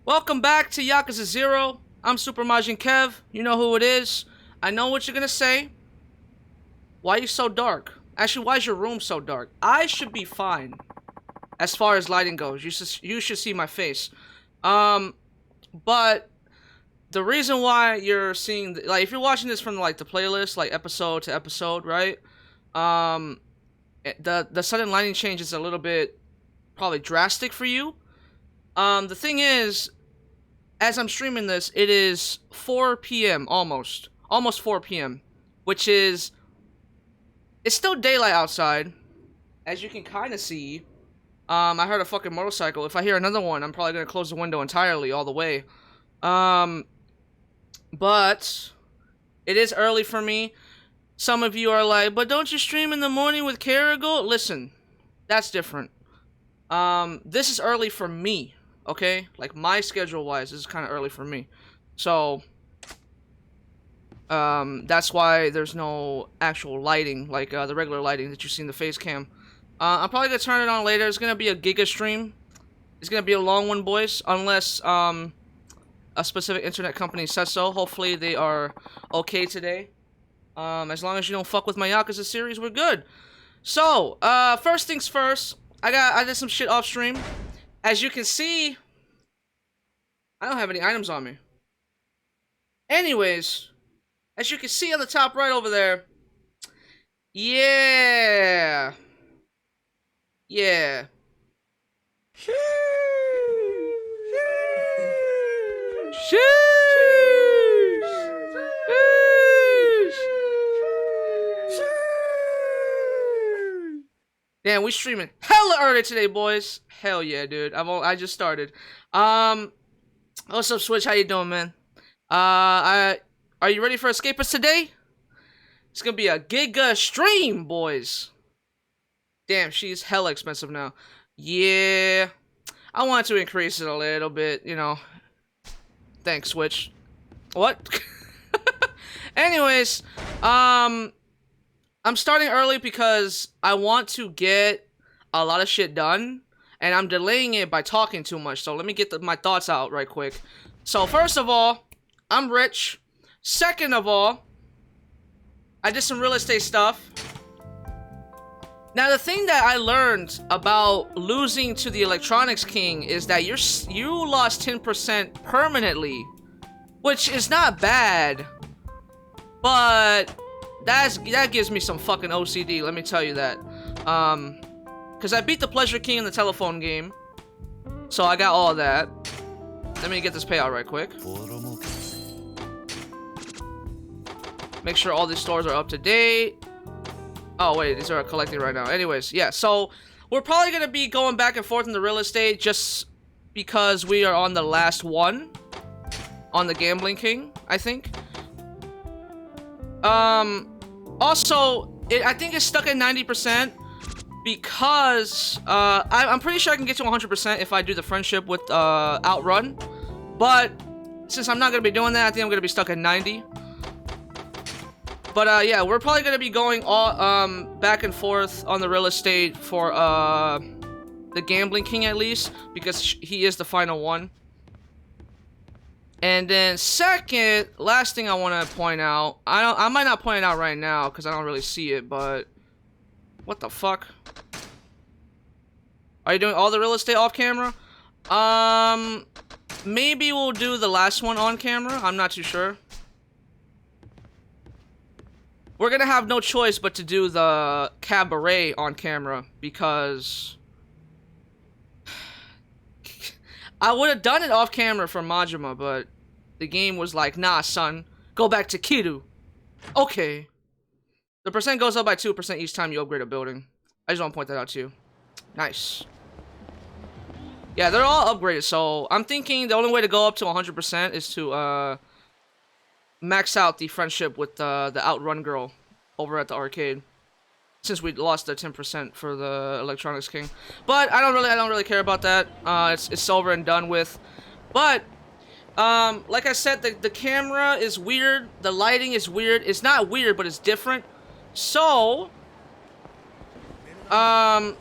Welcome back to Yakuza 0. I'm Super Majin Kev. You know who it is. I know what you're gonna say. Why are you so dark? Actually, why is your room so dark? I should be fine as far as lighting goes. You should see my face. But the reason why you're seeing, like, if you're watching this from, like, the playlist, like, episode to episode, right? The sudden lighting change is a little bit probably drastic for you. The thing is, as I'm streaming this, it is 4 p.m. almost 4 p.m., which is, it's still daylight outside, as you can kind of see. I heard a fucking motorcycle. If I hear another one, I'm probably gonna close the window entirely, all the way. But it is early for me. Some of you are like, but don't you stream in the morning with Karago? Listen, that's different. This is early for me. Okay, like my schedule-wise, this is kind of early for me, so that's why there's no actual lighting, like the regular lighting that you see in the face cam. I'm probably gonna turn it on later. It's gonna be a Giga stream. It's gonna be a long one, boys, unless a specific internet company says so. Hopefully they are okay today. As long as you don't fuck with my Yakuza series, we're good. So, first things first, I did some shit off stream. As you can see, I don't have any items on me. Anyways, as you can see on the top right over there, yeah. Sheesh. Damn, we streaming hella early today, boys. Hell yeah, dude. I just started. What's up, Switch? How you doing, man? Are you ready for Escapist today? It's gonna be a Giga stream, boys. Damn, she's hella expensive now. Yeah, I wanted to increase it a little bit, you know. Thanks, Switch. What? Anyways, I'm starting early because I want to get a lot of shit done, and I'm delaying it by talking too much. So let me get my thoughts out right quick. So first of all, I'm rich. Second of all, I did some real estate stuff. Now the thing that I learned about losing to the Electronics King is that you lost 10% permanently, which is not bad, but that gives me some fucking OCD, let me tell you that. Because I beat the Pleasure King in the telephone game, so I got all of that. Let me get this payout right quick. Make sure all these stores are up to date. Oh wait, these are collecting right now. Anyways, yeah, so we're probably gonna be going back and forth in the real estate just because we are on the last one on the Gambling King, I think. Also, I think it's stuck at 90% because I'm pretty sure I can get to 100% if I do the friendship with Outrun, but since I'm not gonna be doing that, I think I'm gonna be stuck at 90. But yeah, we're probably gonna be going all back and forth on the real estate for the Gambling King at least, because he is the final one. And then second, last thing I want to point out, I might not point it out right now because I don't really see it, but what the fuck? Are you doing all the real estate off camera? Maybe we'll do the last one on camera. I'm not too sure. We're gonna have no choice but to do the cabaret on camera because I would have done it off camera for Majima, but the game was like, nah, son, go back to Kiryu. Okay. The percent goes up by 2% each time you upgrade a building. I just want to point that out to you. Nice. Yeah, they're all upgraded, so I'm thinking the only way to go up to 100% is to max out the friendship with the Outrun girl over at the arcade, since we lost the 10% for the Electronics King. But I don't really care about that. It's over and done with. But like I said, the camera is weird, the lighting is weird. It's not weird, but it's different. So I'm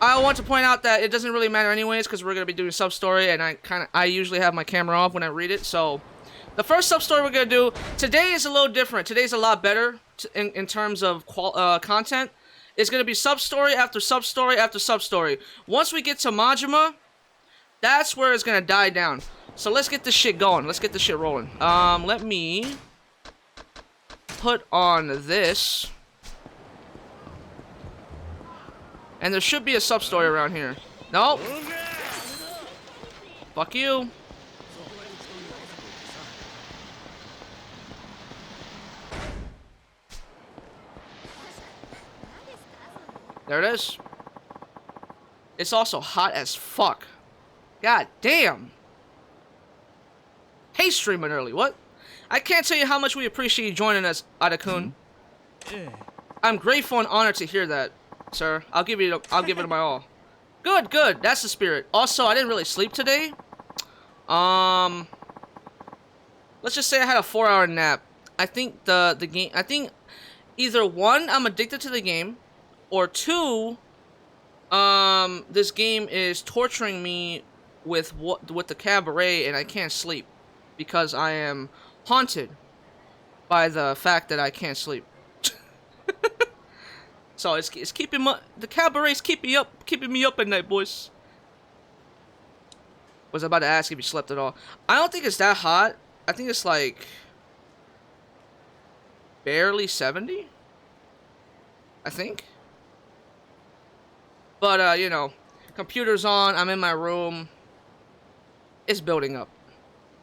I want to point out that it doesn't really matter anyways, because we're gonna be doing sub-story, and I usually have my camera off when I read it. So, the first sub-story we're gonna do today is a little different. Today's a lot better in terms of content. It's gonna be sub-story after sub-story after sub-story. Once we get to Majima, that's where it's gonna die down. So let's get this shit going. Let's get this shit rolling. Let me put on this. And there should be a sub-story around here. Nope. Fuck you. There it is. It's also hot as fuck. God damn. Hey, streaming early. What? I can't tell you how much we appreciate you joining us, Ada-kun. I'm grateful and honored to hear that, sir. I'll give it my all. Good, good. That's the spirit. Also, I didn't really sleep today. Let's just say I had a 4-hour nap. I think the game. I think either one, I'm addicted to the game, or two, this game is torturing me with the cabaret, and I can't sleep because I am haunted by the fact that I can't sleep. So it's keeping the cabaret's keeping me up at night, boys. Was about to ask if you slept at all. I don't think it's that hot. I think it's like barely 70. I think. But you know, computer's on. I'm in my room. It's building up.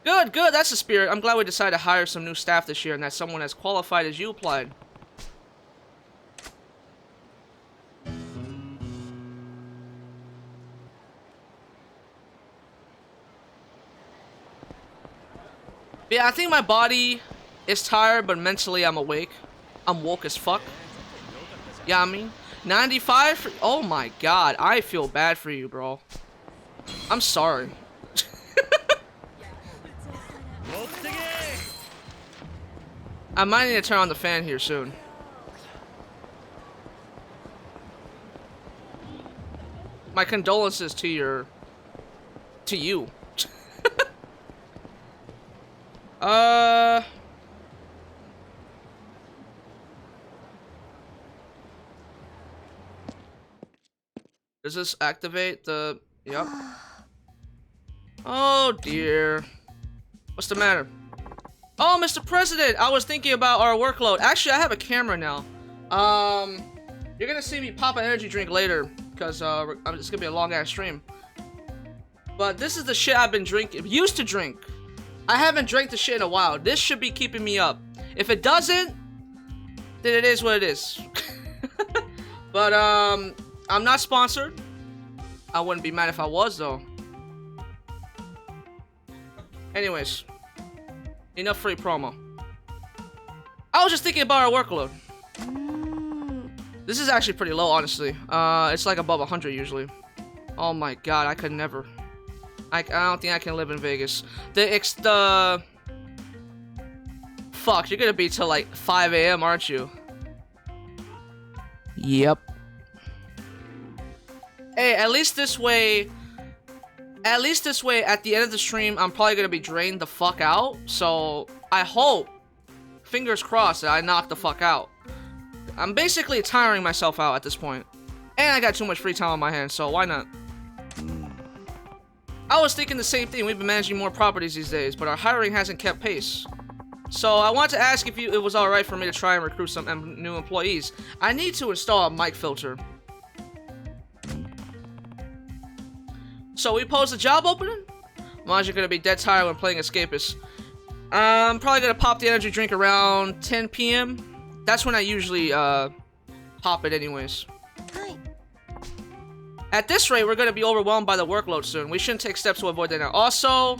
Good, good. That's the spirit. I'm glad we decided to hire some new staff this year, and that someone as qualified as you applied. Yeah, I think my body is tired, but mentally I'm awake. I'm woke as fuck. Yeah, I mean, 95 for, oh my god, I feel bad for you, bro. I'm sorry. I might need to turn on the fan here soon. My condolences to you. Does this activate the... Yep. Oh dear. What's the matter? Oh, Mr. President, I was thinking about our workload. Actually, I have a camera now. You're gonna see me pop an energy drink later, because it's gonna be a long-ass stream. But this is the shit I've been drinking, used to drink. I haven't drank the shit in a while. This should be keeping me up. If it doesn't, then it is what it is. But, I'm not sponsored. I wouldn't be mad if I was, though. Anyways. Enough free promo. I was just thinking about our workload. This is actually pretty low, honestly. It's like above 100 usually. Oh my god, I could never. I don't think I can live in Vegas. The fuck, you're gonna be till like 5 AM, aren't you? Yep. Hey, at least this way, at the end of the stream, I'm probably gonna be drained the fuck out. So, I hope, fingers crossed, that I knock the fuck out. I'm basically tiring myself out at this point. And I got too much free time on my hands, so why not? I was thinking the same thing. We've been managing more properties these days, but our hiring hasn't kept pace. So I want to ask if it was alright for me to try and recruit some new employees. I need to install a mic filter. So we post a job opening? Mine's gonna be dead tired when playing Escapist. I'm probably gonna pop the energy drink around 10 PM. That's when I usually pop it anyways. Hi. At this rate, we're gonna be overwhelmed by the workload soon. We shouldn't take steps to avoid that now. Also,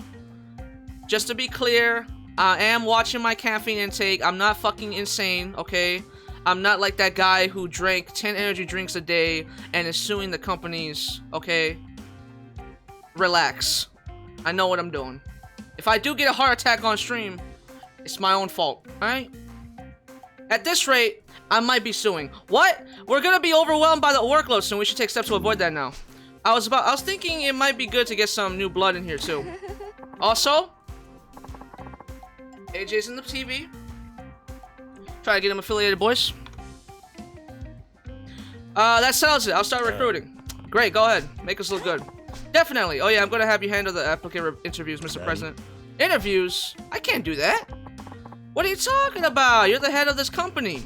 just to be clear, I am watching my caffeine intake. I'm not fucking insane, okay? I'm not like that guy who drank 10 energy drinks a day and is suing the companies, okay? Relax. I know what I'm doing. If I do get a heart attack on stream, it's my own fault, alright? At this rate, I might be suing. What? We're gonna be overwhelmed by the workload soon. We should take steps to avoid that now. I was thinking it might be good to get some new blood in here too. Also, AJ's in the TV. Try to get him affiliated, boys. That settles it. I'll start recruiting. Great, go ahead. Make us look good. Definitely. Oh yeah, I'm gonna have you handle the applicant interviews, Mr. President. Interviews? I can't do that. What are you talking about? You're the head of this company.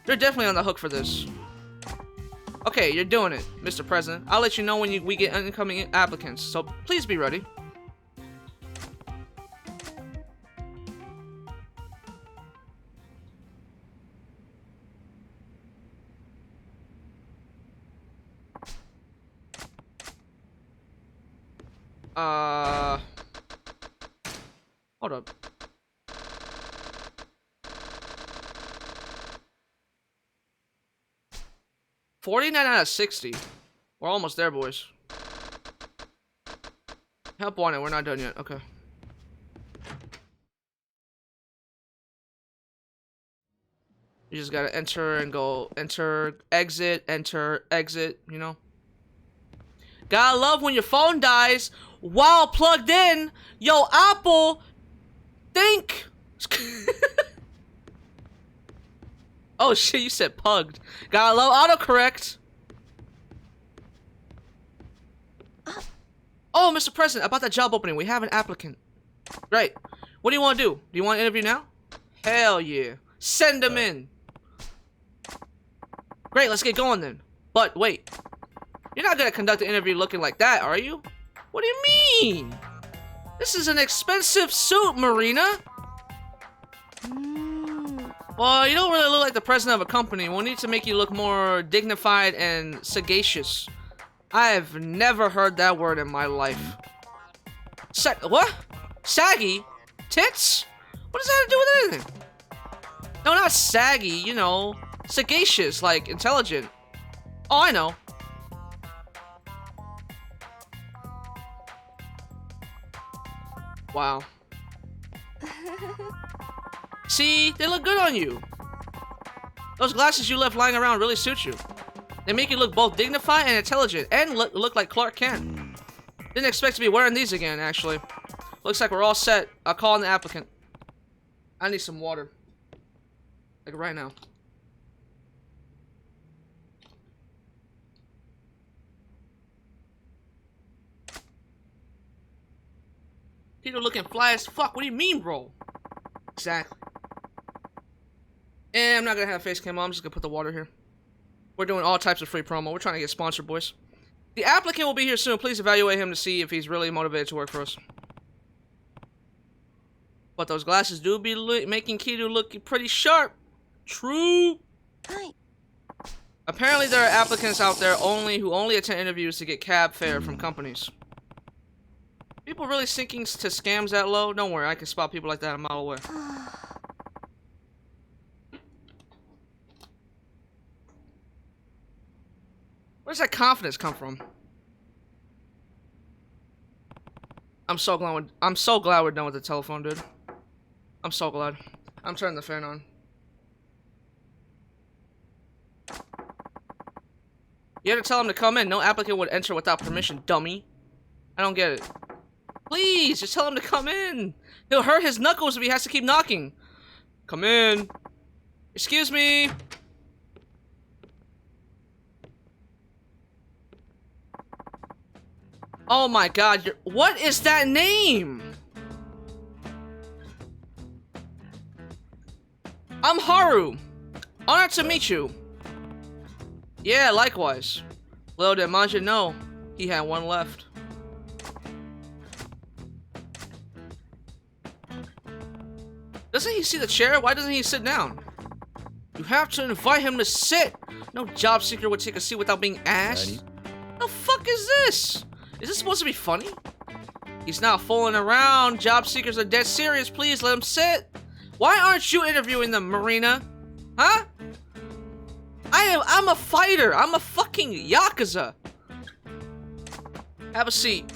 You're definitely on the hook for this. Okay, you're doing it, Mr. President. I'll let you know when we get incoming applicants, so please be ready. Hold up. $49 out of 60. We're almost there, boys. Help wanted. We're not done yet. Okay. You just gotta enter and go. Enter, exit, you know? Gotta love when your phone dies while plugged in. Yo, Apple, think. Oh shit, you said pugged. Gotta love autocorrect. Oh, Mr. President, about that job opening, we have an applicant. Right. What do you want to do? Do you want to interview now? Hell yeah. Send them in. Great, let's get going then. But wait. You're not gonna conduct an interview looking like that, are you? What do you mean? This is an expensive suit, Marina. Well, you don't really look like the president of a company. We'll need to make you look more dignified and sagacious. I've never heard that word in my life. What? Saggy? Tits? What does that have to do with anything? No, not saggy, you know. Sagacious, like intelligent. Oh, I know. Wow. See, they look good on you. Those glasses you left lying around really suit you. They make you look both dignified and intelligent, and look like Clark Kent. Didn't expect to be wearing these again, actually. Looks like we're all set. I'll call in the applicant. I need some water. Like right now. Peter looking fly as fuck. What do you mean, bro? Exactly. And I'm not gonna have face cam on. I'm just gonna put the water here. We're doing all types of free promo. We're trying to get sponsored, boys. The applicant will be here soon. Please evaluate him to see if he's really motivated to work for us. But those glasses do be making Kiryu look pretty sharp. True. Hi. Apparently there are applicants out there who only attend interviews to get cab fare from companies. People really sinking to scams that low? Don't worry, I can spot people like that a mile away. Where does that confidence come from? I'm so glad we're done with the telephone, dude. I'm so glad. I'm turning the fan on. You had to tell him to come in. No applicant would enter without permission, dummy. I don't get it. Please, just tell him to come in. He'll hurt his knuckles if he has to keep knocking. Come in. Excuse me. Oh my god, what is that name? I'm Haru. Honored to meet you. Yeah, likewise. Little did Manja know, he had one left. Doesn't he see the chair? Why doesn't he sit down? You have to invite him to sit. No job seeker would take a seat without being asked. The fuck is this? Is this supposed to be funny? He's not fooling around. Job seekers are dead serious. Please let him sit. Why aren't you interviewing them, Marina? Huh? I'm a fighter. I'm a fucking Yakuza. Have a seat.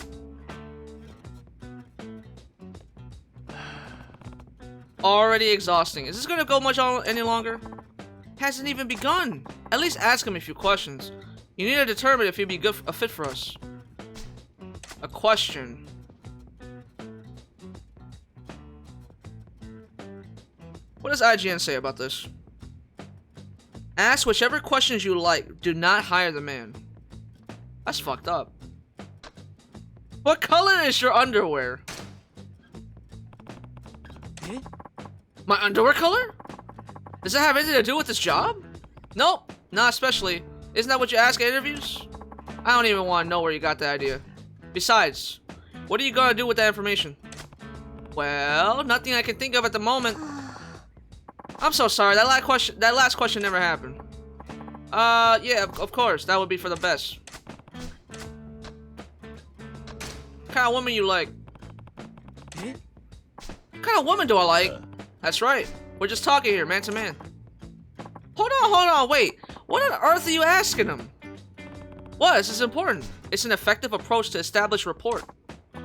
Already exhausting. Is this gonna go much any longer? Hasn't even begun. At least ask him a few questions. You need to determine if he'd be a fit for us. A question. What does IGN say about this? Ask whichever questions you like. Do not hire the man. That's fucked up. What color is your underwear? My underwear color? Does that have anything to do with this job? Nope, not especially. Isn't that what you ask at interviews? I don't even want to know where you got that idea. Besides, what are you gonna do with that information? Well, nothing I can think of at the moment. I'm so sorry, that last question never happened. Yeah, of course, that would be for the best. What kind of woman you like? What kind of woman do I like? That's right. We're just talking here, man to man. Hold on, wait. What on earth are you asking him? What? This is important. It's an effective approach to establish rapport.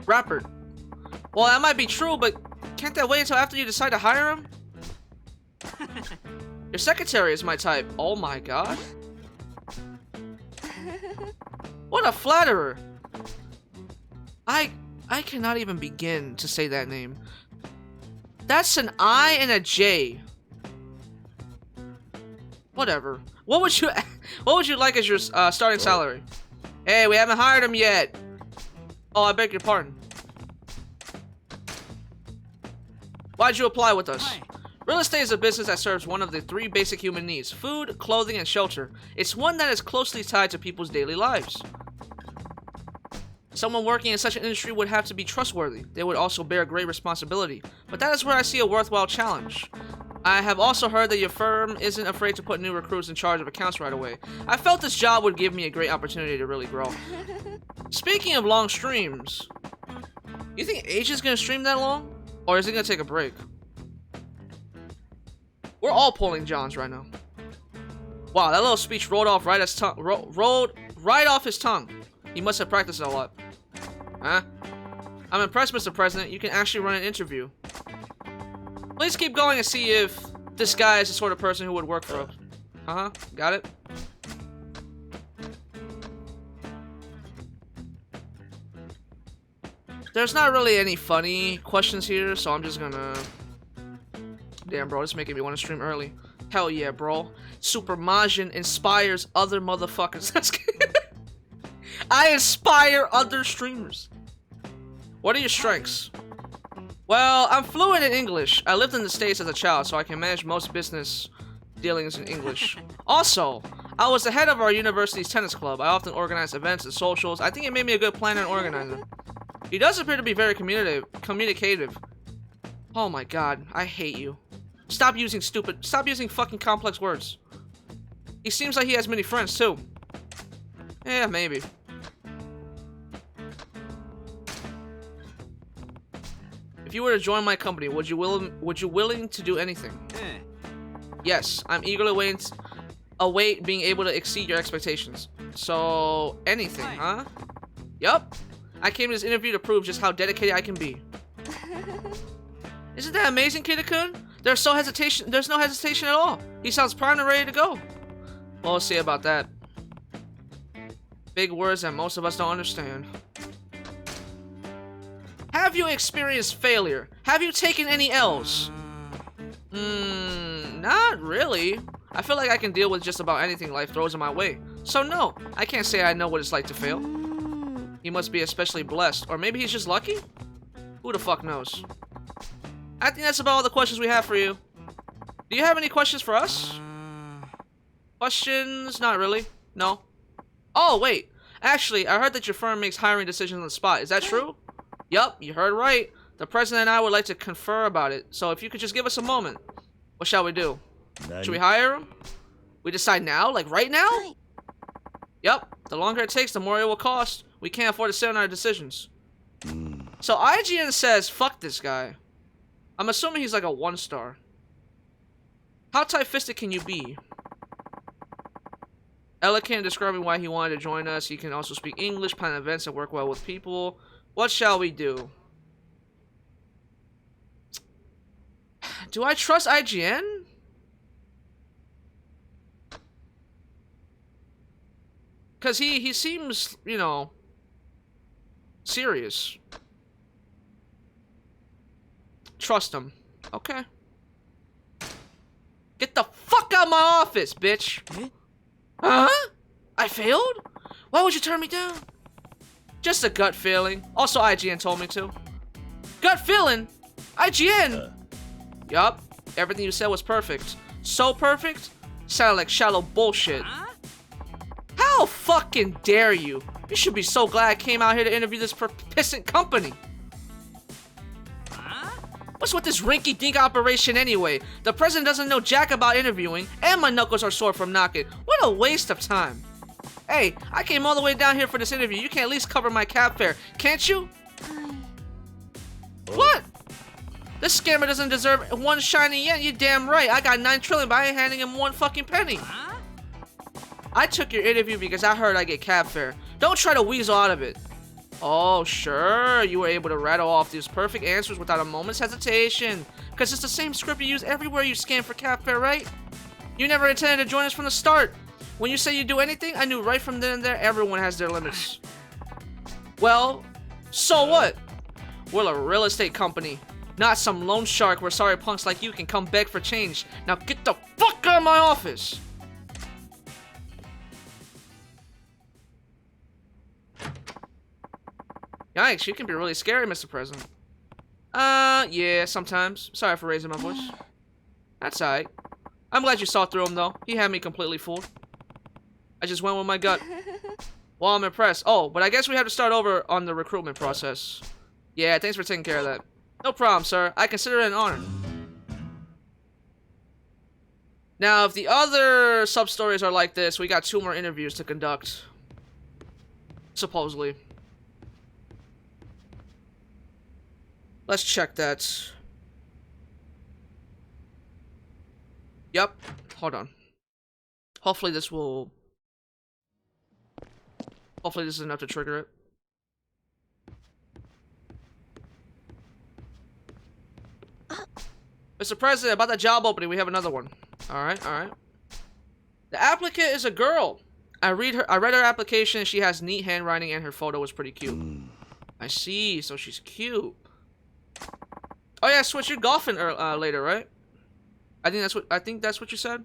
Well, that might be true, but can't that wait until after you decide to hire him? Your secretary is my type. Oh my god. What a flatterer. I cannot even begin to say that name. That's an I and a J. Whatever. What would you like as your starting salary? Hey, we haven't hired him yet. Oh, I beg your pardon. Why'd you apply with us? Hi. Real estate is a business that serves one of the three basic human needs: food, clothing, and shelter. It's one that is closely tied to people's daily lives. Someone working in such an industry would have to be trustworthy. They would also bear great responsibility. But that is where I see a worthwhile challenge. I have also heard that your firm isn't afraid to put new recruits in charge of accounts right away. I felt this job would give me a great opportunity to really grow. Speaking of long streams, you think Asia's gonna stream that long? Or is he gonna take a break? We're all pulling Johns right now. Wow, that little speech rolled off right rolled right off his tongue. He must have practiced it a lot. Huh? I'm impressed, Mr. President. You can actually run an interview. Please keep going and see if this guy is the sort of person who would work for us. Uh-huh. Got it? There's not really any funny questions here, so I'm just gonna... Damn, bro, this is making me want to stream early. Hell yeah, bro. Super Majin inspires other motherfuckers. That's good. I inspire other streamers. What are your strengths? Well, I'm fluent in English. I lived in the States as a child, so I can manage most business dealings in English. Also, I was the head of our university's tennis club. I often organize events and socials. I think it made me a good planner and organizer. He does appear to be very communicative. Oh my god, I hate you. Stop using fucking complex words. He seems like he has many friends too. Yeah, maybe. If you were to join my company, would you willing to do anything? Yes, I'm eagerly await being able to exceed your expectations. So, anything, huh? Yup. I came to this interview to prove just how dedicated I can be. Isn't that amazing, Kiryu-kun? There's no hesitation at all. He sounds primed and ready to go. Well, we'll see about that. Big words that most of us don't understand. Have you experienced failure? Have you taken any L's? Not really. I feel like I can deal with just about anything life throws in my way. So no, I can't say I know what it's like to fail. He must be especially blessed. Or maybe he's just lucky? Who the fuck knows? I think that's about all the questions we have for you. Do you have any questions for us? Questions? Not really. No. Oh, wait. Actually, I heard that your firm makes hiring decisions on the spot. Is that true? Yup, you heard right. The president and I would like to confer about it. So if you could just give us a moment. What shall we do? Should we hire him? We decide now? Like right now? Yup. The longer it takes, the more it will cost. We can't afford to sit on our decisions. So IGN says, fuck this guy. I'm assuming he's like a 1-star. How tight-fisted can you be? Elegant describing why he wanted to join us. He can also speak English, plan events, and work well with people. What shall we do? Do I trust IGN? Cause he seems, you know, serious. Trust him. Okay. Get the fuck out of my office, bitch. Huh? I failed? Why would you turn me down? Just a gut feeling. Also, IGN told me to. Gut feeling? IGN? Yup. Everything you said was perfect. So perfect, sounded like shallow bullshit. How fucking dare you? You should be so glad I came out here to interview this pissant company. What's with this rinky-dink operation anyway? The president doesn't know jack about interviewing, and my knuckles are sore from knocking. What a waste of time. Hey, I came all the way down here for this interview. You can at least cover my cab fare, can't you? What? This scammer doesn't deserve one shiny yen, you damn right. I got 9 trillion, but I ain't handing him one fucking penny. I took your interview because I heard I get cab fare. Don't try to weasel out of it. Oh, sure, you were able to rattle off these perfect answers without a moment's hesitation. Because it's the same script you use everywhere you scam for cab fare, right? You never intended to join us from the start. When you say you do anything, I knew right from then and there everyone has their limits. Well, so what? We're a real estate company. Not some loan shark where sorry punks like you can come beg for change. Now get the fuck out of my office! Yikes, you can be really scary, Mr. President. Yeah, sometimes. Sorry for raising my voice. That's alright. I'm glad you saw through him, though. He had me completely fooled. I just went with my gut. Well, I'm impressed. Oh, but I guess we have to start over on the recruitment process. Yeah, thanks for taking care of that. No problem, sir. I consider it an honor. Now, if the other sub-stories are like this, we got 2 more interviews to conduct. Supposedly. Let's check that. Yep. Hold on. Hopefully this will... Hopefully this is enough to trigger it. Mr. President, about that job opening, we have another one. Alright, alright. The applicant is a girl. I read her application. She has neat handwriting and her photo was pretty cute. I see, so she's cute. Oh yeah, Switch, you're golfing later, right? I think that's what you said.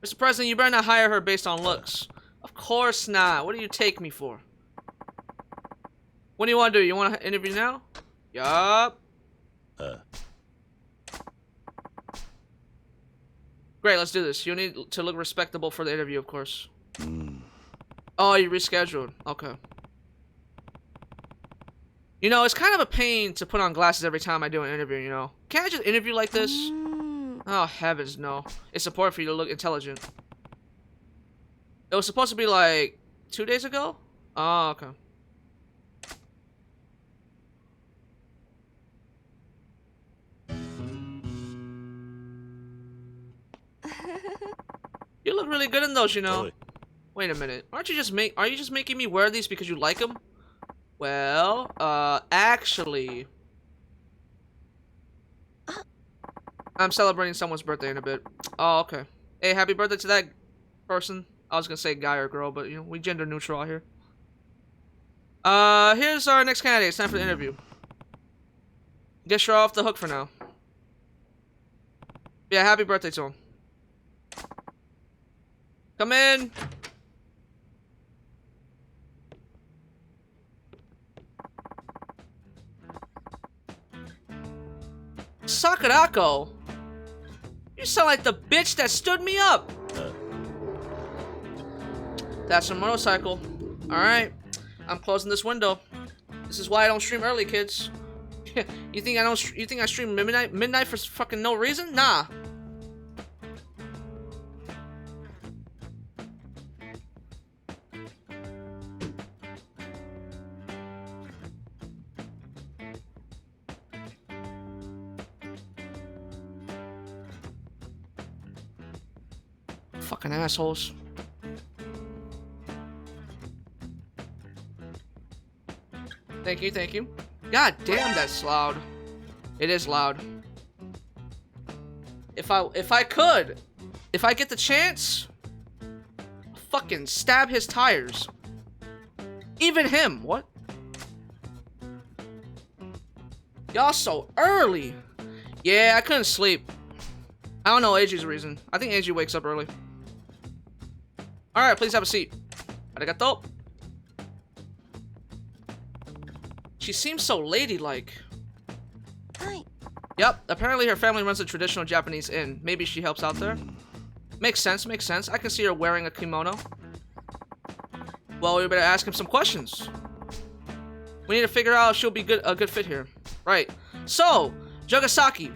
Mr. President, you better not hire her based on looks. Of course not. What do you take me for? What do you want to do? You want to interview now? Yup. Great, let's do this. You need to look respectable for the interview, of course. Oh, you rescheduled. Okay. You know, it's kind of a pain to put on glasses every time I do an interview, you know. Can't I just interview like this? Oh, heavens, no. It's important for you to look intelligent. It was supposed to be like 2 days ago? Oh, okay. You look really good in those, you know. Wait a minute. Are you just making me wear these because you like them? Well, actually, I'm celebrating someone's birthday in a bit. Oh, okay. Hey, happy birthday to that person. I was gonna say guy or girl, but you know, we gender neutral out here. Here's our next candidate. It's time for the interview. Guess you're off the hook for now. Yeah, happy birthday to him. Come in. Sakurako? You sound like the bitch that stood me up. That's a motorcycle. Alright. I'm closing this window. This is why I don't stream early, kids. You think I stream midnight for fucking no reason? Nah. Fucking assholes. Thank you, thank you. God damn, that's loud. It is loud. If I get the chance, I'll fucking stab his tires. Even him, what? Y'all so early. Yeah, I couldn't sleep. I don't know Eiji's reason. I think Eiji wakes up early. Alright, please have a seat. Arigato. She seems so ladylike. Hi. Yep, apparently her family runs a traditional Japanese inn. Maybe she helps out there. Makes sense, makes sense. I can see her wearing a kimono. Well, we better ask him some questions. We need to figure out if she'll be a good fit here. Right. So, Jogasaki,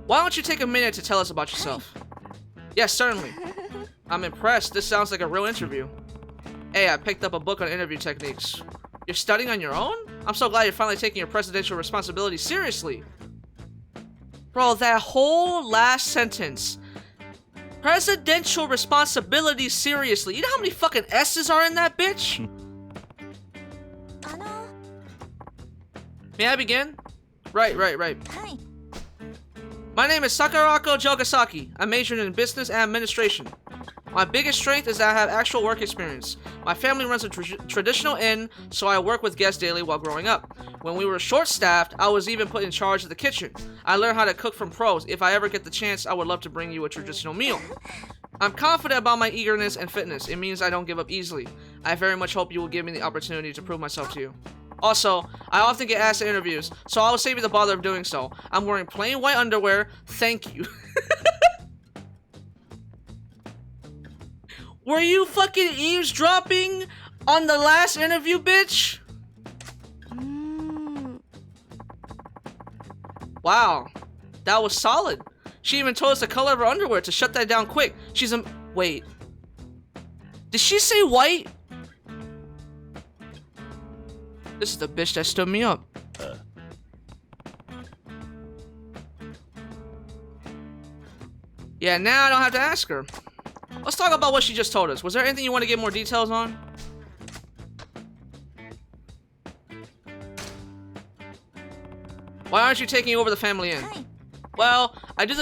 why don't you take a minute to tell us about yourself? Yes, certainly. I'm impressed. This sounds like a real interview. Hey, I picked up a book on interview techniques. You're studying on your own? I'm so glad you're finally taking your presidential responsibility seriously. Bro, that whole last sentence. Presidential responsibility seriously. You know how many fucking S's are in that bitch? May I begin? Right. Hi. My name is Sakurako Jogasaki. I majored in business and administration. My biggest strength is that I have actual work experience. My family runs a traditional inn, so I work with guests daily while growing up. When we were short-staffed, I was even put in charge of the kitchen. I learned how to cook from pros. If I ever get the chance, I would love to bring you a traditional meal. I'm confident about my eagerness and fitness. It means I don't give up easily. I very much hope you will give me the opportunity to prove myself to you. Also, I often get asked in interviews, so I will save you the bother of doing so. I'm wearing plain white underwear. Thank you. Were you fucking eavesdropping on the last interview, bitch? Wow, that was solid. She even told us the color of her underwear to shut that down quick. She's a... Wait. Did she say white? This is the bitch that stood me up. Yeah, now I don't have to ask her. Let's talk about what she just told us. Was there anything you want to get more details on? Why aren't you taking over the family inn? Well, I do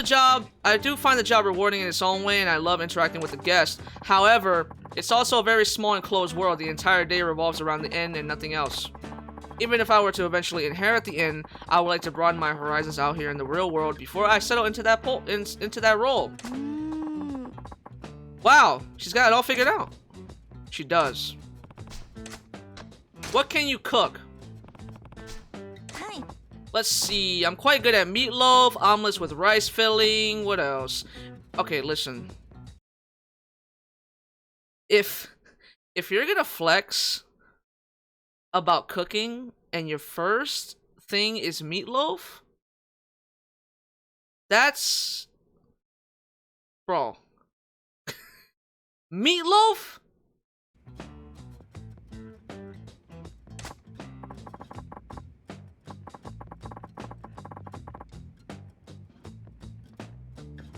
find the job rewarding in its own way, and I love interacting with the guests. However, it's also a very small and closed world. The entire day revolves around the inn and nothing else. Even if I were to eventually inherit the inn, I would like to broaden my horizons out here in the real world before I settle into that role. Wow, she's got it all figured out. She does. What can you cook? Hi. Let's see. I'm quite good at meatloaf, omelets with rice filling. What else? Okay, listen. If you're gonna flex about cooking and your first thing is meatloaf, that's... Bro. Meatloaf?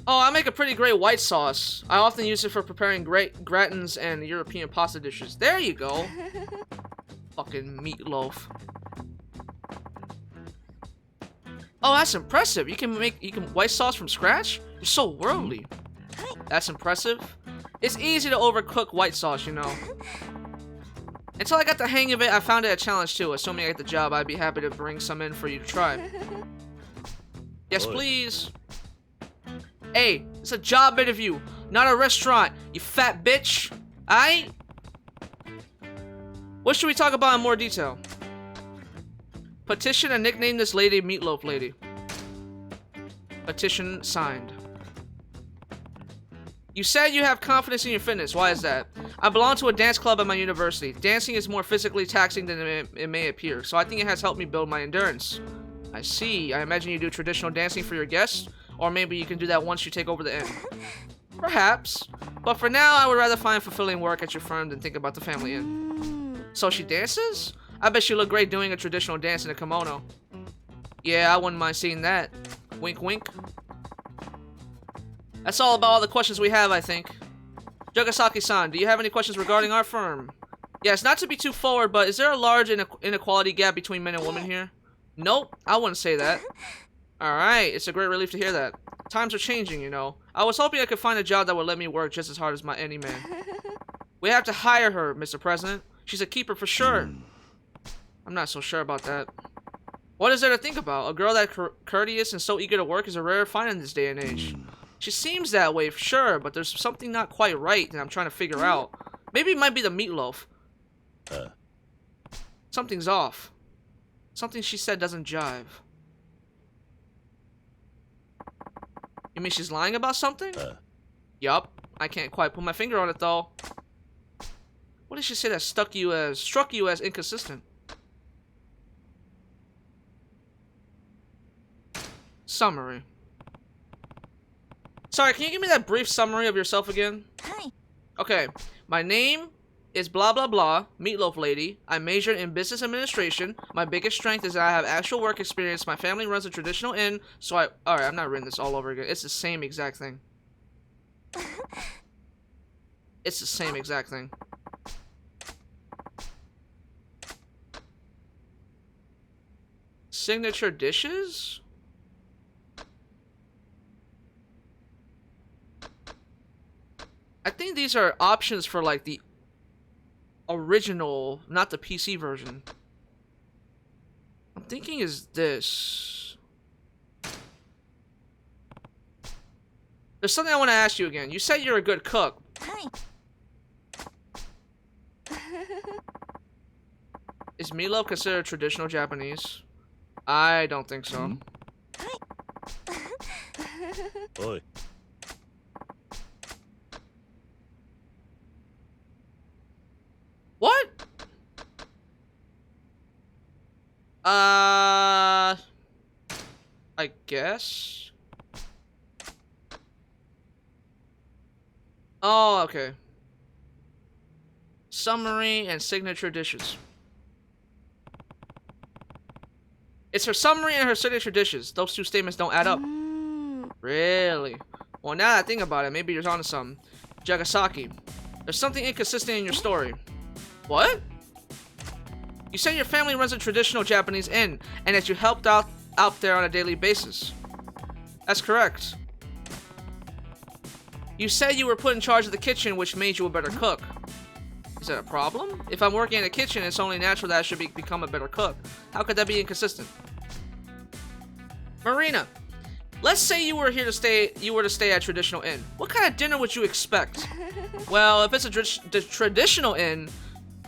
Oh, I make a pretty great white sauce. I often use it for preparing great gratins and European pasta dishes. There you go. Fucking meatloaf. Oh, that's impressive. You can white sauce from scratch? You're so worldly. That's impressive. It's easy to overcook white sauce, you know. Until I got the hang of it, I found it a challenge too. Assuming I get the job, I'd be happy to bring some in for you to try. Yes, please. Hey, it's a job interview, not a restaurant, you fat bitch. Aight? What should we talk about in more detail? Petition and nickname this lady Meatloaf Lady. Petition signed. You said you have confidence in your fitness. Why is that? I belong to a dance club at my university. Dancing is more physically taxing than it may appear, so I think it has helped me build my endurance. I see. I imagine you do traditional dancing for your guests, or maybe you can do that once you take over the inn. Perhaps. But for now, I would rather find fulfilling work at your firm than think about the family inn. So she dances? I bet she look great doing a traditional dance in a kimono. Yeah, I wouldn't mind seeing that. Wink, wink. That's all about all the questions we have, I think. Jogasaki-san, do you have any questions regarding our firm? Yes, not to be too forward, but is there a large inequality gap between men and women here? Nope, I wouldn't say that. Alright, it's a great relief to hear that. Times are changing, you know. I was hoping I could find a job that would let me work just as hard as any man. We have to hire her, Mr. President. She's a keeper for sure. I'm not so sure about that. What is there to think about? A girl that courteous and so eager to work is a rare find in this day and age. She seems that way, for sure, but there's something not quite right that I'm trying to figure out. Maybe it might be the meatloaf. Something's off. Something she said doesn't jive. You mean she's lying about something? Yup. I can't quite put my finger on it, though. What did she say that struck you as inconsistent? Summary. Sorry, can you give me that brief summary of yourself again? Hi. Okay. My name is blah blah blah, Meatloaf Lady. I majored in business administration. My biggest strength is that I have actual work experience. My family runs a traditional inn, so Alright, I'm not reading this all over again. It's the same exact thing. It's the same exact thing. Signature dishes? I think these are options for like the original, not the PC version. I'm thinking is this. There's something I want to ask you again. You said you're a good cook. Hi. Is meatloaf considered traditional Japanese? I don't think so. Oi. What? I guess. Oh, okay. Summary and signature dishes. It's her summary and her signature dishes. Those two statements don't add up. Really? Well, now that I think about it, maybe you're onto something. Jagasaki. There's something inconsistent in your story. What? You say your family runs a traditional Japanese inn, and that you helped out there on a daily basis. That's correct. You said you were put in charge of the kitchen, which made you a better cook. Is that a problem? If I'm working in the kitchen, it's only natural that I should become a better cook. How could that be inconsistent? Marina, let's say you were to stay at a traditional inn. What kind of dinner would you expect? Well, if it's a traditional inn,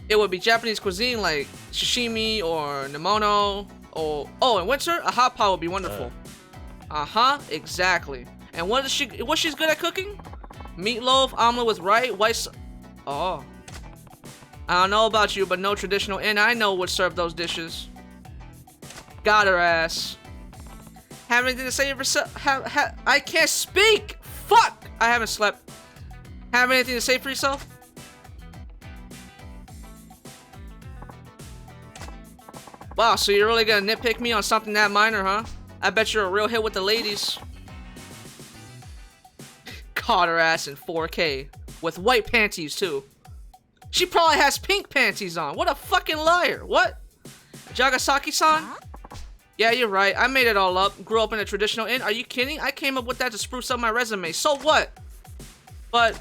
it would be Japanese cuisine like sashimi or nemono. In winter, a hot pot would be wonderful. Exactly. And what's she's good at cooking? Meatloaf, omelet with white. Oh. I don't know about you, but no traditional inn I know would serve those dishes. Got her ass. Have anything to say for yourself? I can't speak. Fuck. I haven't slept. Have anything to say for yourself? Wow, so you're really gonna nitpick me on something that minor, huh? I bet you're a real hit with the ladies. Caught her ass in 4K. With white panties, too. She probably has pink panties on. What a fucking liar. What? Jagasaki-san? Yeah, you're right. I made it all up. Grew up in a traditional inn. Are you kidding? I came up with that to spruce up my resume. So what? But,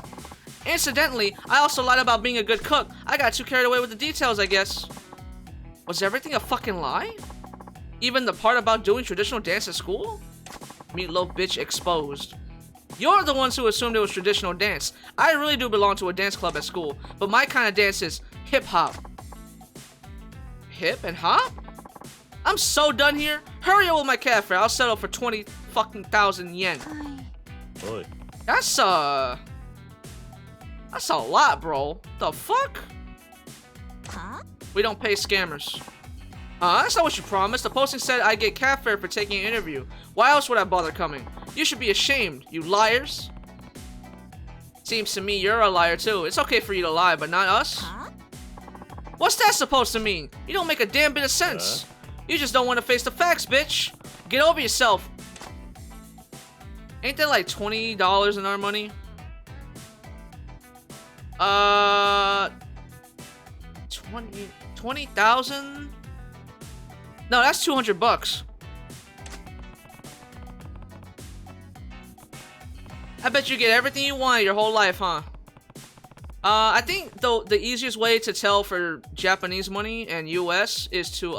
incidentally, I also lied about being a good cook. I got too carried away with the details, I guess. Was everything a fucking lie? Even the part about doing traditional dance at school? Meatloaf bitch exposed. You're the ones who assumed it was traditional dance. I really do belong to a dance club at school, but my kind of dance is hip-hop. Hip and hop? I'm so done here. Hurry up with my cafe. I'll settle for 20,000 yen. Oi. That's a lot, bro. The fuck? Huh? We don't pay scammers. That's not what you promised. The posting said I get cat fare for taking an interview. Why else would I bother coming? You should be ashamed, you liars. Seems to me you're a liar too. It's okay for you to lie, but not us. Huh? What's that supposed to mean? You don't make a damn bit of sense. You just don't want to face the facts, bitch. Get over yourself. Ain't that like $20 in our money? 20,000? No, that's 200 bucks. I bet you get everything you want your whole life, huh? I think the easiest way to tell for Japanese money and US is to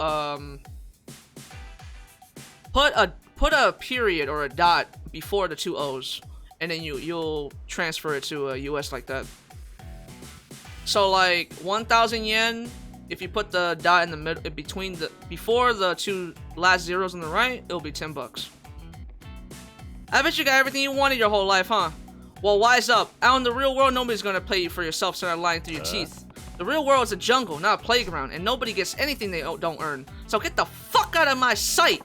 put a period or a dot before the two O's, and then you'll transfer it to US like that. So like 1,000 yen, if you put the dot in the middle before the two last zeros on the right, it'll be $10. I bet you got everything you wanted your whole life, huh? Well, wise up. Out in the real world, nobody's gonna pay you for your self-centered lying through your teeth. The real world is a jungle, not a playground, and nobody gets anything they don't earn. So get the fuck out of my sight!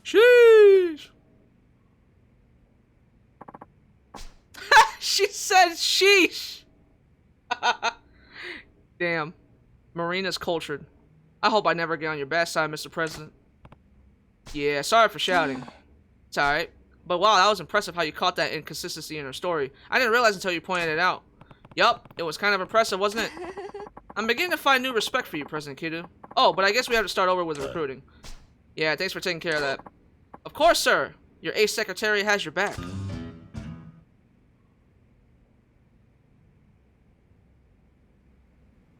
Sheesh! She said sheesh! Damn. Marina's cultured. I hope I never get on your bad side, Mr. President. Yeah, sorry for shouting. It's alright. But wow, that was impressive how you caught that inconsistency in her story. I didn't realize until you pointed it out. Yup, it was kind of impressive, wasn't it? I'm beginning to find new respect for you, President Kiryu. Oh, but I guess we have to start over with recruiting. Yeah, thanks for taking care of that. Of course, sir. Your ace secretary has your back.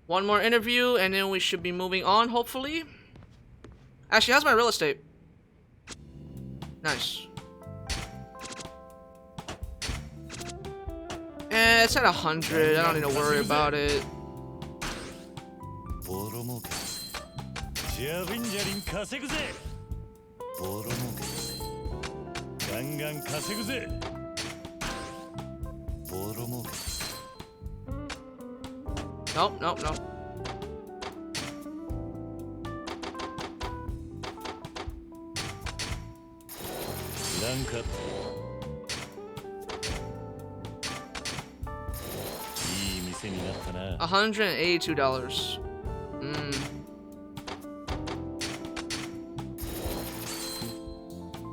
One more interview, and then we should be moving on, hopefully. Actually, how's my real estate? Nice. It's at 100. I don't need to worry about it. Nope, nope, nope. $182.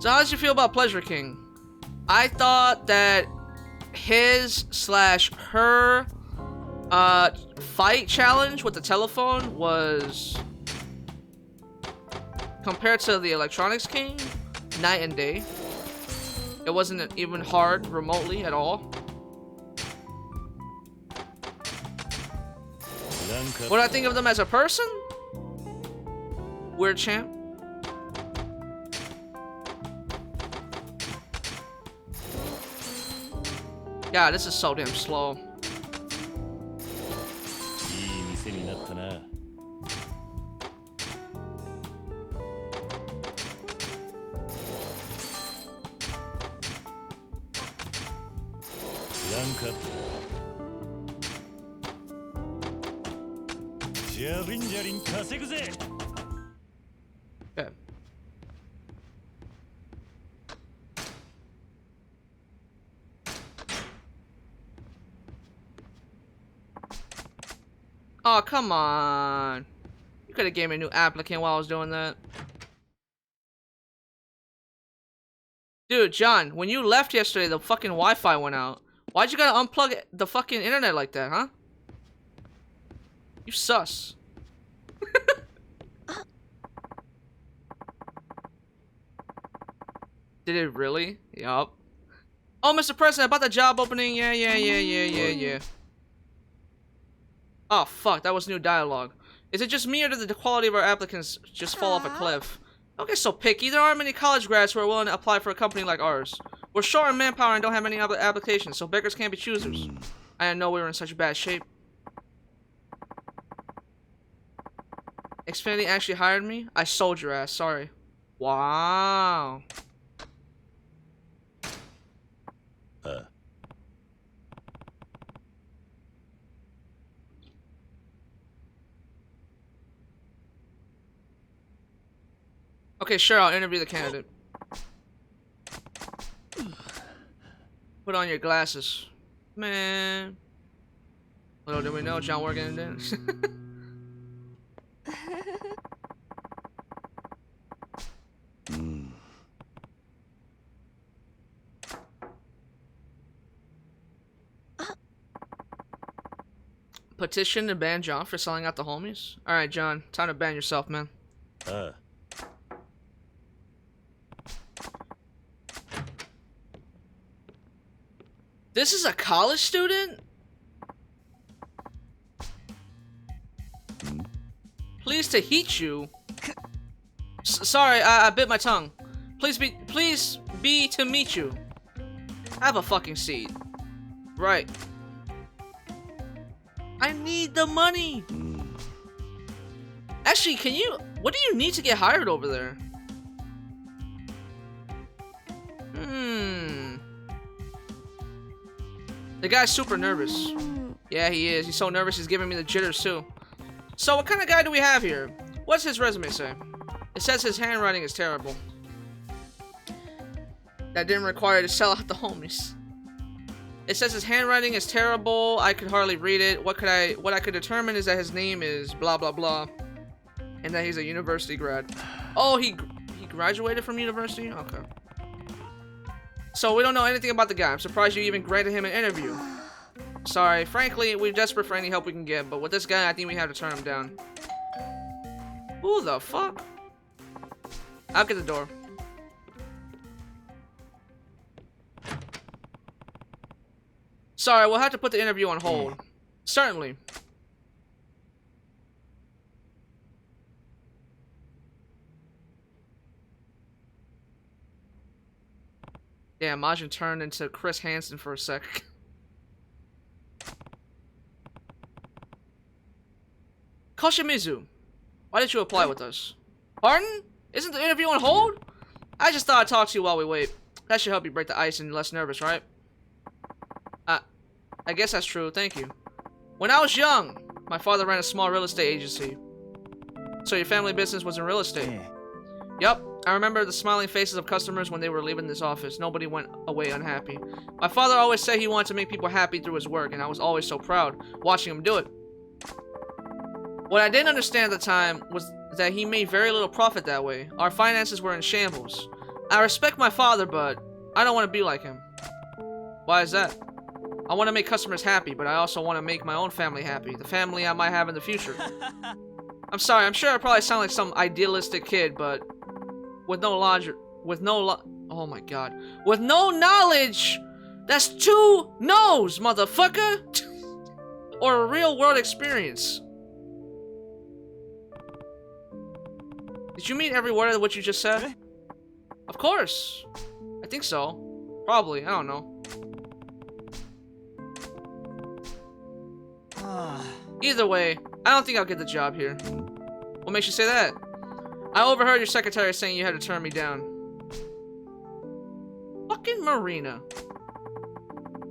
So how did you feel about Pleasure King? I thought that his/her fight challenge with the telephone was, compared to the Electronics King, night and day. It wasn't even hard remotely at all. What do I think of them as a person? Weird champ. God, this is so damn slow. Okay. Oh, come on. You could have gave me a new applicant while I was doing that. Dude, John, when you left yesterday, the fucking Wi-Fi went out. Why'd you gotta unplug the fucking internet like that, huh? You sus. Did it really? Yup. Oh, Mr. President, about the job opening. Yeah. Oh, fuck. That was new dialogue. Is it just me, or did the quality of our applicants just fall off a cliff? Don't get so picky. There aren't many college grads who are willing to apply for a company like ours. We're short on manpower and don't have many applications, so beggars can't be choosers. I didn't know we were in such bad shape. Xfinity actually hired me? I sold your ass, sorry. Wow. Okay, sure, I'll interview the candidate. Put on your glasses. Man. Little did we know John working in there. Petition to ban John for selling out the homies? Alright, John. Time to ban yourself, man. This is a college student? Pleased to meet you. Sorry, I bit my tongue. Please be to meet you. Have a fucking seat. Right. I need the money. Actually, what do you need to get hired over there? The guy's super nervous. Yeah, he is. He's so nervous he's giving me the jitters too. So what kind of guy do we have here? What's his resume say? It says his handwriting is terrible. That didn't require to sell out the homies. It says his handwriting is terrible. I could hardly read it. What I could determine is that his name is blah blah blah, and that he's a university grad. Oh, he graduated from university? Okay. So we don't know anything about the guy. I'm surprised you even granted him an interview. Sorry, frankly, we're desperate for any help we can get, but with this guy, I think we have to turn him down. Who the fuck? I'll get the door. Sorry, we'll have to put the interview on hold. Certainly. Damn, Majin turned into Chris Hansen for a sec. Koshimizu, why did you apply with us? Pardon? Isn't the interview on hold? I just thought I'd talk to you while we wait. That should help you break the ice and you're less nervous, right? I guess that's true, thank you. When I was young, my father ran a small real estate agency. So your family business was in real estate? Yep, I remember the smiling faces of customers when they were leaving this office. Nobody went away unhappy. My father always said he wanted to make people happy through his work, and I was always so proud watching him do it. What I didn't understand at the time was that he made very little profit that way. Our finances were in shambles. I respect my father, but I don't want to be like him. Why is that? I want to make customers happy, but I also want to make my own family happy. The family I might have in the future. I'm sorry, I'm sure I probably sound like some idealistic kid, but with no logic, oh my god. With no knowledge, that's 2 no's, motherfucker! Or a real world experience. Did you mean every word of what you just said? Of course. I think so. Probably, I don't know. Either way, I don't think I'll get the job here. What makes you say that? I overheard your secretary saying you had to turn me down. Fucking Marina.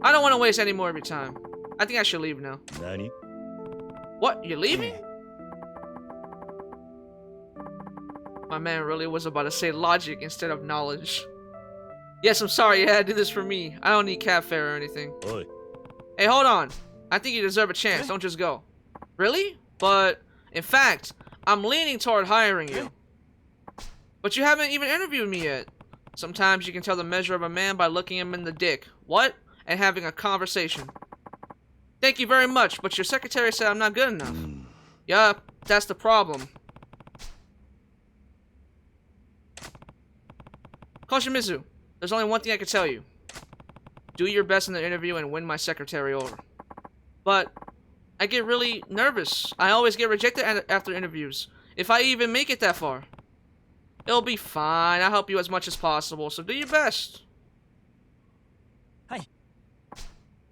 I don't want to waste any more of your time. I think I should leave now. Nani? What? You're leaving? My man really was about to say logic instead of knowledge. Yes, I'm sorry you had to do this for me. I don't need cab fare or anything. Oi. Hey, hold on. I think you deserve a chance. Don't just go. Really? But, in fact, I'm leaning toward hiring you. But you haven't even interviewed me yet. Sometimes you can tell the measure of a man by looking him in the dick. What? And having a conversation. Thank you very much, but your secretary said I'm not good enough. Yup, that's the problem. Koshimizu, there's only one thing I can tell you. Do your best in the interview and win my secretary over. But I get really nervous. I always get rejected after interviews. If I even make it that far. It'll be fine. I'll help you as much as possible, so do your best. Hi.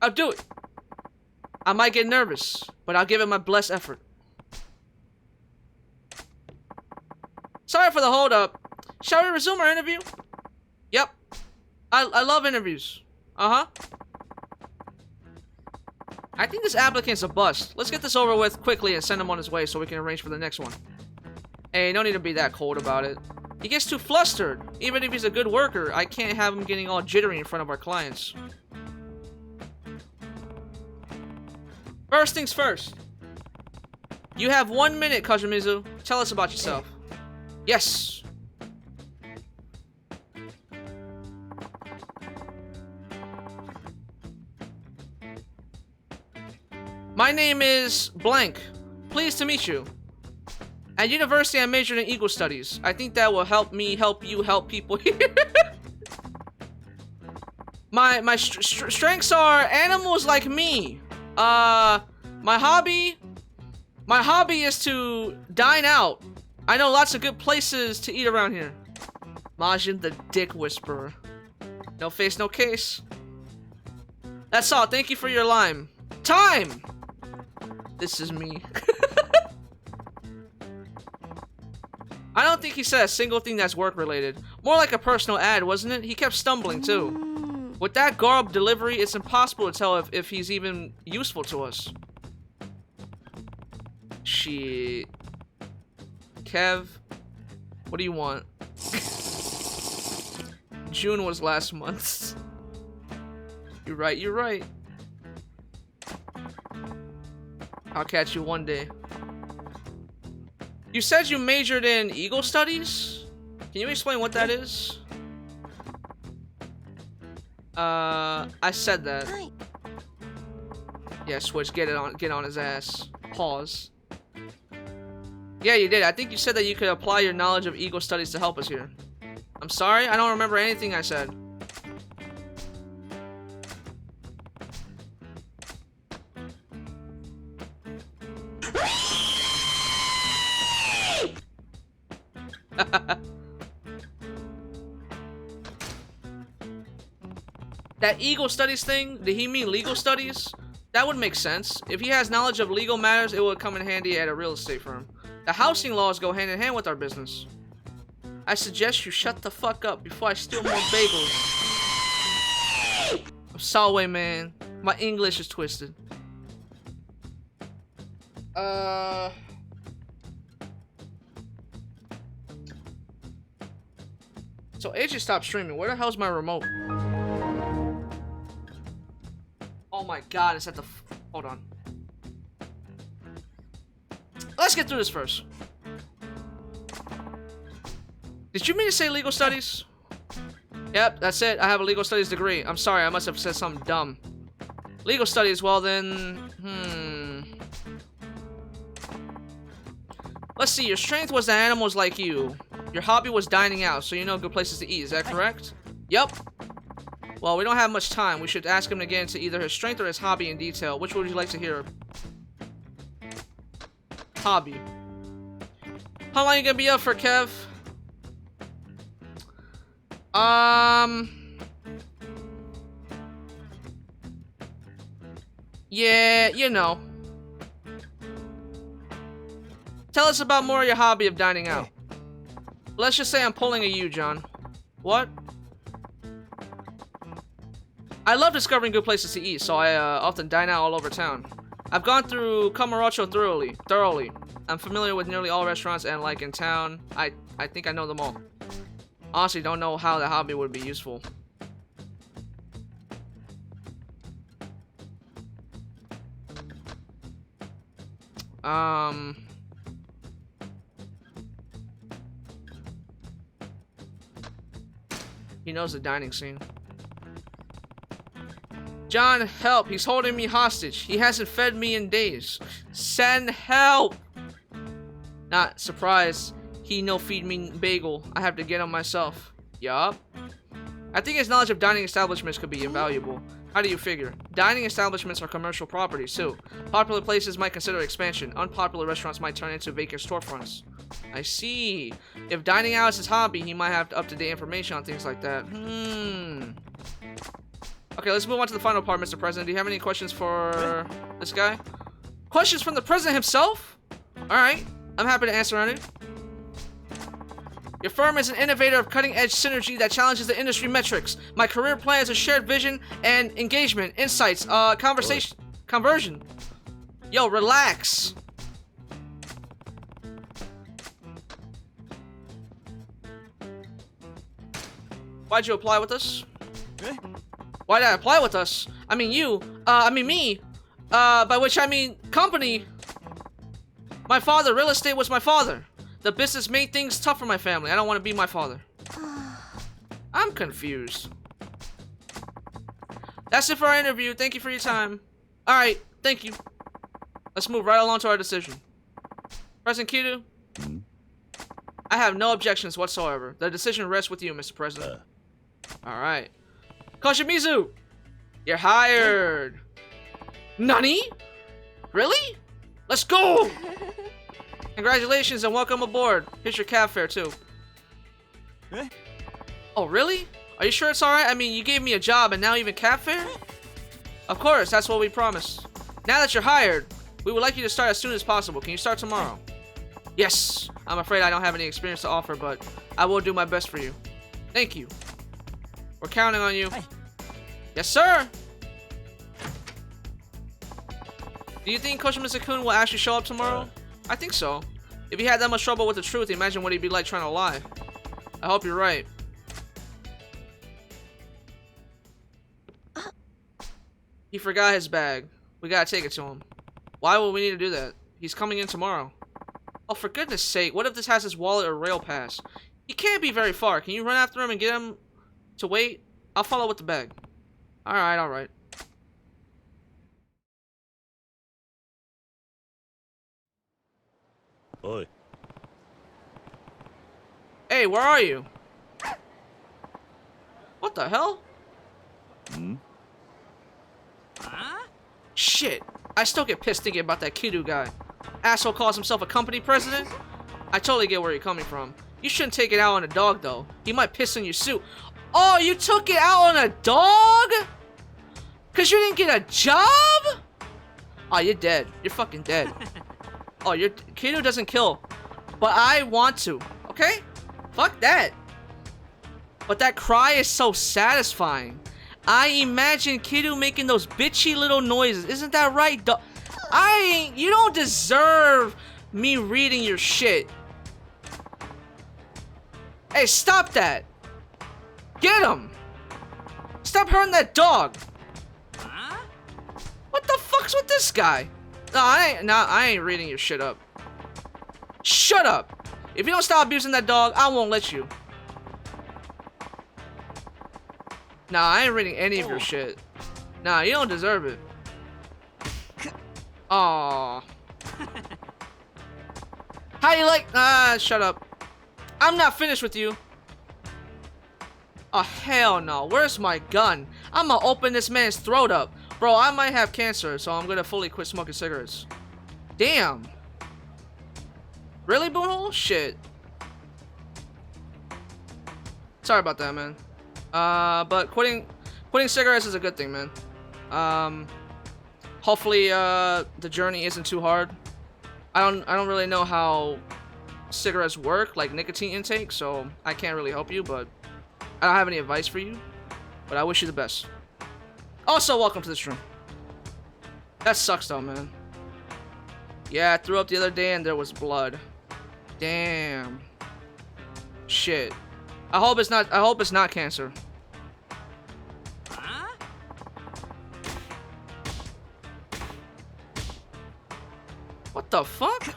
I'll do it. I might get nervous, but I'll give it my best effort. Sorry for the hold up. Shall we resume our interview? Yep. I love interviews. Uh-huh. I think this applicant's a bust. Let's get this over with quickly and send him on his way so we can arrange for the next one. Hey, no need to be that cold about it. He gets too flustered. Even if he's a good worker, I can't have him getting all jittery in front of our clients. First things first. You have 1 minute, Koshimizu. Tell us about yourself. Yes. My name is blank. Pleased to meet you. At university, I majored in Eagle Studies. I think that will help me help you help people here. My strengths are animals like me. My hobby is to dine out. I know lots of good places to eat around here. Majin the Dick Whisperer. No face, no case. That's all. Thank you for your lime. Time! This is me. I don't think he said a single thing that's work-related. More like a personal ad, wasn't it? He kept stumbling, too. With that garb delivery, it's impossible to tell if he's even useful to us. Shit. Kev, what do you want? June was last month. You're right, you're right. I'll catch you one day. You said you majored in Eagle Studies? Can you explain what that is? I said that. Yeah, Switch, get on his ass. Pause. Yeah, you did. I think you said that you could apply your knowledge of Eagle Studies to help us here. I'm sorry, I don't remember anything I said. That Eagle Studies thing, did he mean legal studies? That would make sense. If he has knowledge of legal matters, it would come in handy at a real estate firm. The housing laws go hand in hand with our business. I suggest you shut the fuck up before I steal more bagels. I'm sorry, man. My English is twisted. So AJ stopped streaming. Where the hell's my remote? Oh my god, it's at the... Hold on. Let's get through this first. Did you mean to say legal studies? Yep, that's it. I have a legal studies degree. I'm sorry, I must have said something dumb. Legal studies, well then... Let's see, your strength was the animals like you. Your hobby was dining out, so you know good places to eat. Is that correct? Yep. Well, we don't have much time. We should ask him to get into either his strength or his hobby in detail. Which would you like to hear? Hobby. How long are you gonna be up for, Kev? Yeah, you know. Tell us about more of your hobby of dining out. Let's just say I'm pulling a you, John. What? I love discovering good places to eat, so I often dine out all over town. I've gone through Kamurocho thoroughly. I'm familiar with nearly all restaurants and like in town, I think I know them all. Honestly, don't know how the hobby would be useful. He knows the dining scene. John, help! He's holding me hostage. He hasn't fed me in days. Send help! Not surprised. He no feed me bagel. I have to get him myself. Yup. I think his knowledge of dining establishments could be invaluable. How do you figure? Dining establishments are commercial properties too. Popular places might consider expansion. Unpopular restaurants might turn into vacant storefronts. I see. If dining out is his hobby, he might have up-to-date information on things like that. Okay, let's move on to the final part, Mr. President. Do you have any questions for this guy? Questions from the president himself? Alright, I'm happy to answer any. Your firm is an innovator of cutting-edge synergy that challenges the industry metrics. My career plan is a shared vision and engagement, insights, conversion. Yo, relax. Why'd you apply with us? Why did I apply with us? I mean you. I mean me. By which I mean company. My father, real estate was my father. The business made things tough for my family. I don't want to be my father. I'm confused. That's it for our interview. Thank you for your time. Alright, thank you. Let's move right along to our decision. President Kiryu? I have no objections whatsoever. The decision rests with you, Mr. President. Alright. Koshimizu! You're hired! Nani? Really? Let's go! Congratulations and welcome aboard. Here's your cab fare too. Eh? Oh, really? Are you sure it's alright? I mean, you gave me a job and now even cab fare? Of course, that's what we promised. Now that you're hired, we would like you to start as soon as possible. Can you start tomorrow? Yes. I'm afraid I don't have any experience to offer, but I will do my best for you. Thank you. We're counting on you. Hey. Yes, sir. Do you think Koshimizu-kun will actually show up tomorrow? I think so. If he had that much trouble with the truth, imagine what he'd be like trying to lie. I hope you're right. He forgot his bag. We gotta take it to him. Why would we need to do that? He's coming in tomorrow. Oh, for goodness sake, what if this has his wallet or rail pass? He can't be very far. Can you run after him and get him to wait? I'll follow with the bag. Alright, alright. Oi. Hey, where are you? What the hell? Hmm? Huh? Shit. I still get pissed thinking about that Kiryu guy. Asshole calls himself a company president? I totally get where you're coming from. You shouldn't take it out on a dog, though. He might piss in your suit. Oh, you took it out on a dog? Cause you didn't get a job? Oh, you're dead. You're fucking dead. Oh, Kiryu doesn't kill. But I want to. Okay? Fuck that. But that cry is so satisfying. I imagine Kiryu making those bitchy little noises. Isn't that right? You don't deserve me reading your shit. Hey, stop that. Get him. Stop hurting that dog. Huh? What the fuck's with this guy? No, I ain't reading your shit up. Shut up. If you don't stop abusing that dog, I won't let you. Nah, I ain't reading any of your shit. Nah, you don't deserve it. Aww. How you like? Shut up. I'm not finished with you. Oh, hell no. Where's my gun? I'm gonna open this man's throat up. Bro, I might have cancer, so I'm gonna fully quit smoking cigarettes. Damn. Really, Boonhole? Shit. Sorry about that, man. But quitting cigarettes is a good thing, man. Hopefully, the journey isn't too hard. I don't really know how cigarettes work, like nicotine intake, so I can't really help you, but I don't have any advice for you. But I wish you the best. Also, welcome to the stream. That sucks though, man. Yeah, I threw up the other day and there was blood. Damn. Shit. I hope it's not cancer. Huh? What the fuck?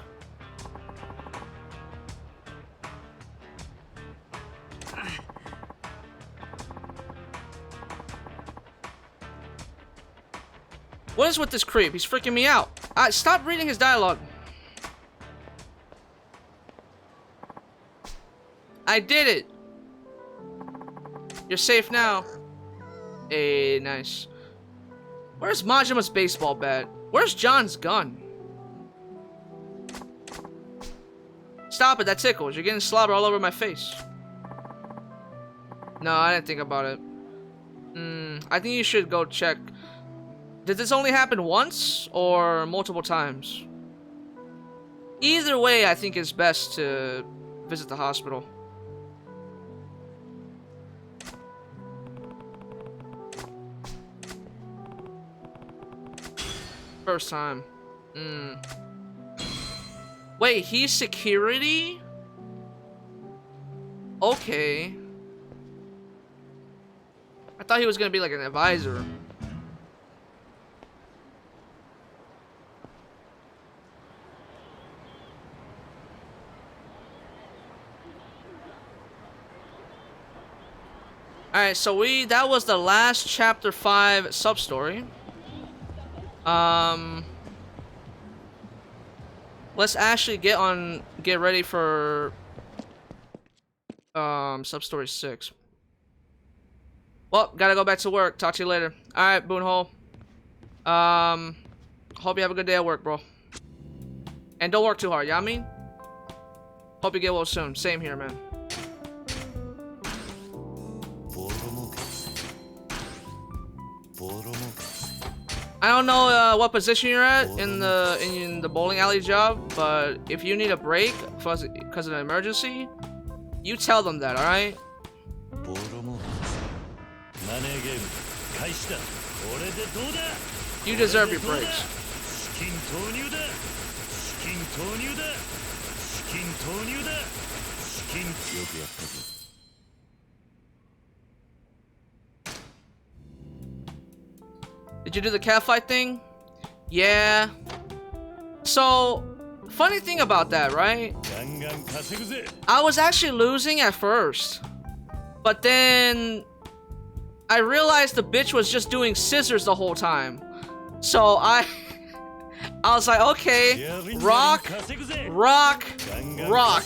What is with this creep? He's freaking me out. Stop reading his dialogue. I did it. You're safe now. Hey, nice. Where's Majima's baseball bat? Where's John's gun? Stop it, that tickles. You're getting slobber all over my face. No, I didn't think about it. I think you should go check. Did this only happen once or multiple times? Either way, I think it's best to visit the hospital. First time. Wait, he's security? Okay. I thought he was gonna be like an advisor. Alright, so that was the last chapter 5 sub-story. Let's actually get ready for sub-story 6. Well, gotta go back to work. Talk to you later. Alright, Boonhole. Hope you have a good day at work, bro. And don't work too hard, you know what I mean? Hope you get well soon. Same here, man. I don't know what position you're at in the bowling alley job, but if you need a break because of an emergency, you tell them that, alright? You deserve your breaks. Did you do the catfight thing? Yeah. So, funny thing about that, right? I was actually losing at first. But then I realized the bitch was just doing scissors the whole time. So I was like, okay, rock, rock, rock.